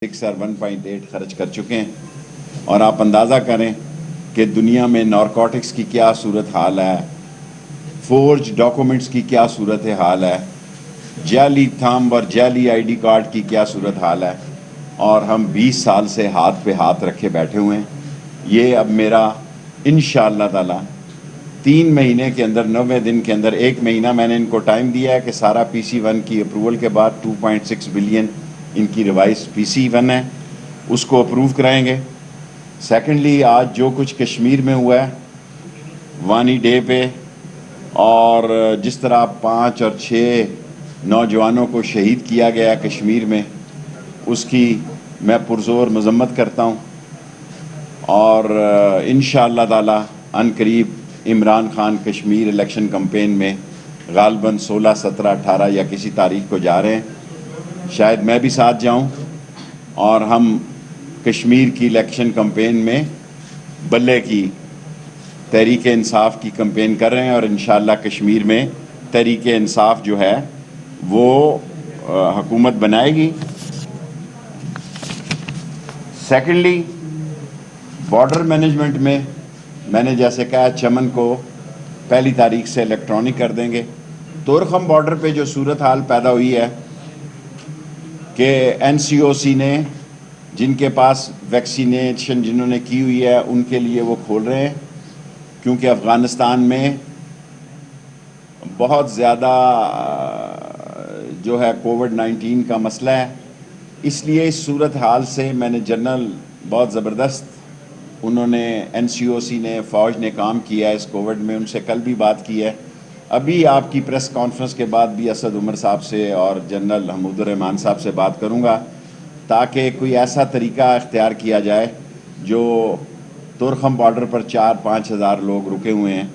6 اور 1.8 خرچ کر چکے ہیں، اور آپ اندازہ کریں کہ دنیا میں نارکوٹکس کی کیا صورت حال ہے، فورج ڈاکومنٹس کی کیا صورت حال ہے، جعلی تھمب اور جعلی آئی ڈی کارڈ کی کیا صورت حال ہے، اور ہم 20 سال سے ہاتھ پہ ہاتھ رکھے بیٹھے ہوئے ہیں۔ یہ اب میرا انشاءاللہ تعالی 3 مہینے کے اندر 90 دن کے اندر 1 مہینہ میں نے ان کو ٹائم دیا ہے کہ سارا پی سی 1 کی اپروول کے بعد 2.6 بلین ان کی ریوائز پی سی 1 ہے، اس کو اپروو کرائیں گے۔ سیکنڈلی، آج جو کچھ کشمیر میں ہوا ہے وانی ڈے پہ، اور جس طرح 5 اور 6 نوجوانوں کو شہید کیا گیا کشمیر میں، اس کی میں پرزور مذمت کرتا ہوں، اور انشاءاللہ تعالی عن قریب عمران خان کشمیر الیکشن کمپین میں غالباً 16، 17، 18 یا کسی تاریخ کو جا رہے ہیں، شاید میں بھی ساتھ جاؤں، اور ہم کشمیر کی الیکشن کمپین میں بلے کی تحریک انصاف کی کمپین کر رہے ہیں، اور انشاءاللہ کشمیر میں تحریک انصاف جو ہے وہ حکومت بنائے گی۔ سیکنڈلی، بارڈر مینجمنٹ میں نے جیسے کہا چمن کو 1 تاریخ سے الیکٹرانک کر دیں گے۔ تورخم بارڈر پہ جو صورتحال پیدا ہوئی ہے کہ این سی او سی نے جن کے پاس ویکسینیشن جنہوں نے کی ہوئی ہے ان کے لیے وہ کھول رہے ہیں، کیونکہ افغانستان میں بہت زیادہ جو ہے کووڈ-19 کا مسئلہ ہے، اس لیے اس صورتحال سے میں نے جنرل بہت زبردست انہوں نے این سی او سی نے فوج نے کام کیا ہے اس کووڈ میں، ان سے کل بھی بات کی ہے، ابھی آپ کی پریس کانفرنس کے بعد بھی اسد عمر صاحب سے اور جنرل حمود الرحمان صاحب سے بات کروں گا، تاکہ کوئی ایسا طریقہ اختیار کیا جائے جو تورخم بارڈر پر 4-5 ہزار لوگ رکے ہوئے ہیں،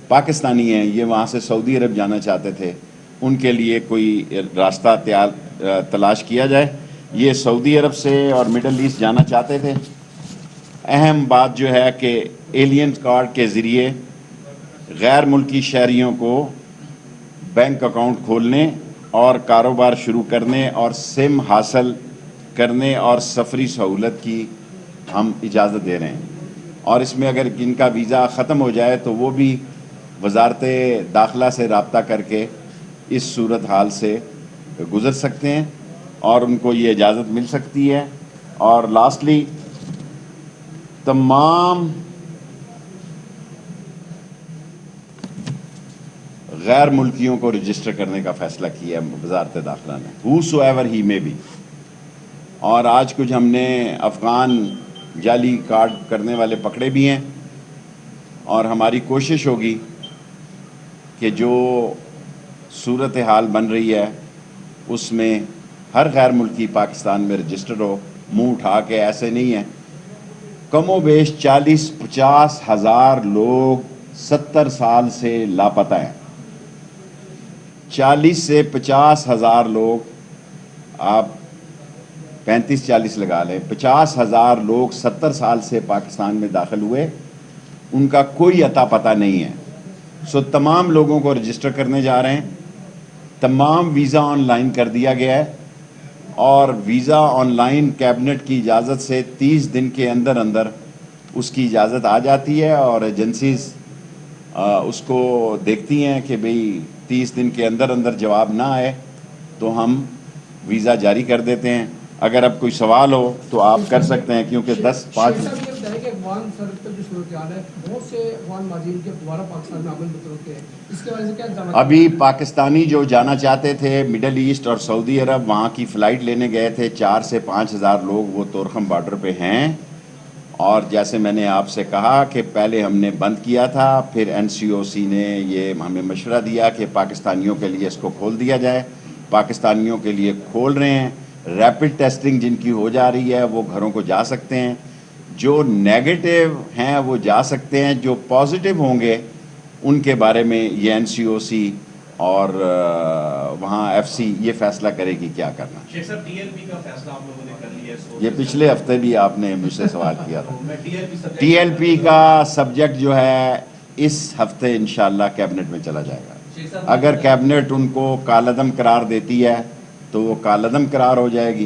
پاکستانی ہیں، یہ وہاں سے سعودی عرب جانا چاہتے تھے، ان کے لیے کوئی راستہ تلاش کیا جائے۔ یہ سعودی عرب سے اور مڈل ایسٹ جانا چاہتے تھے۔ اہم بات جو ہے کہ ایلین کارڈ کے ذریعے غیر ملکی شہریوں کو بینک اکاؤنٹ کھولنے اور کاروبار شروع کرنے اور سم حاصل کرنے اور سفری سہولت کی ہم اجازت دے رہے ہیں، اور اس میں اگر ان کا ویزا ختم ہو جائے تو وہ بھی وزارت داخلہ سے رابطہ کر کے اس صورتحال سے گزر سکتے ہیں، اور ان کو یہ اجازت مل سکتی ہے۔ اور لاسٹلی، تمام غیر ملکیوں کو رجسٹر کرنے کا فیصلہ کیا ہے وزارت داخلہ نے، whosoever he may be، اور آج کچھ ہم نے افغان جعلی کارڈ کرنے والے پکڑے بھی ہیں، اور ہماری کوشش ہوگی کہ جو صورتحال بن رہی ہے اس میں ہر غیر ملکی پاکستان میں رجسٹر ہو، منہ اٹھا کے ایسے نہیں ہے۔ کم و بیش 40-50 ہزار لوگ 70 سال سے لاپتہ ہیں، 40 سے 50 ہزار لوگ، آپ 35-40 لگا لیں، 50 ہزار لوگ 70 سال سے پاکستان میں داخل ہوئے، ان کا کوئی اتا پتہ نہیں ہے۔ تمام لوگوں کو رجسٹر کرنے جا رہے ہیں، تمام ویزا آن لائن کر دیا گیا ہے، اور ویزا آن لائن کیبنٹ کی اجازت سے 30 دن کے اندر اندر اس کی اجازت آ جاتی ہے، اور ایجنسیز اس کو دیکھتی ہیں کہ بھئی 30 دن کے اندر اندر جواب نہ آئے تو ہم ویزا جاری کر دیتے ہیں۔ اگر اب کوئی سوال ہو تو آپ کر سکتے ہیں، کیونکہ 10-5 افغان سرحد پر جو صورتحال ہے، بہت سے افغان مہاجرین کے دوبارہ پاکستان میں عمل متروک ہے، اس کے وجہ سے کیا الزامات؟ ابھی پاکستانی جو جانا چاہتے تھے مڈل ایسٹ اور سعودی عرب، وہاں کی فلائٹ لینے گئے تھے، 4 سے 5 ہزار لوگ وہ تورخم بارڈر پہ ہیں، اور جیسے میں نے آپ سے کہا کہ پہلے ہم نے بند کیا تھا، پھر این سی او سی نے یہ ہمیں مشورہ دیا کہ پاکستانیوں کے لیے اس کو کھول دیا جائے، پاکستانیوں کے لیے کھول رہے ہیں۔ ریپڈ ٹیسٹنگ جن کی ہو جا رہی ہے وہ گھروں کو جا سکتے ہیں، جو نیگیٹو ہیں وہ جا سکتے ہیں، جو پازیٹیو ہوں گے ان کے بارے میں یہ این سی او سی اور وہاں ایف سی یہ فیصلہ کرے گی کیا کرنا۔ شیخ صاحب، ٹی ایل پی کا فیصلہ آپ لوگوں نے کر لیا ہے؟ یہ پچھلے ہفتے بھی آپ نے مجھ سے سوال کیا تھا۔ ٹی ایل پی کا سبجیکٹ جو ہے اس ہفتے انشاءاللہ کیبنٹ میں چلا جائے گا، اگر کیبنٹ ان کو کالعدم قرار دیتی ہے تو وہ کالعدم قرار ہو جائے گی،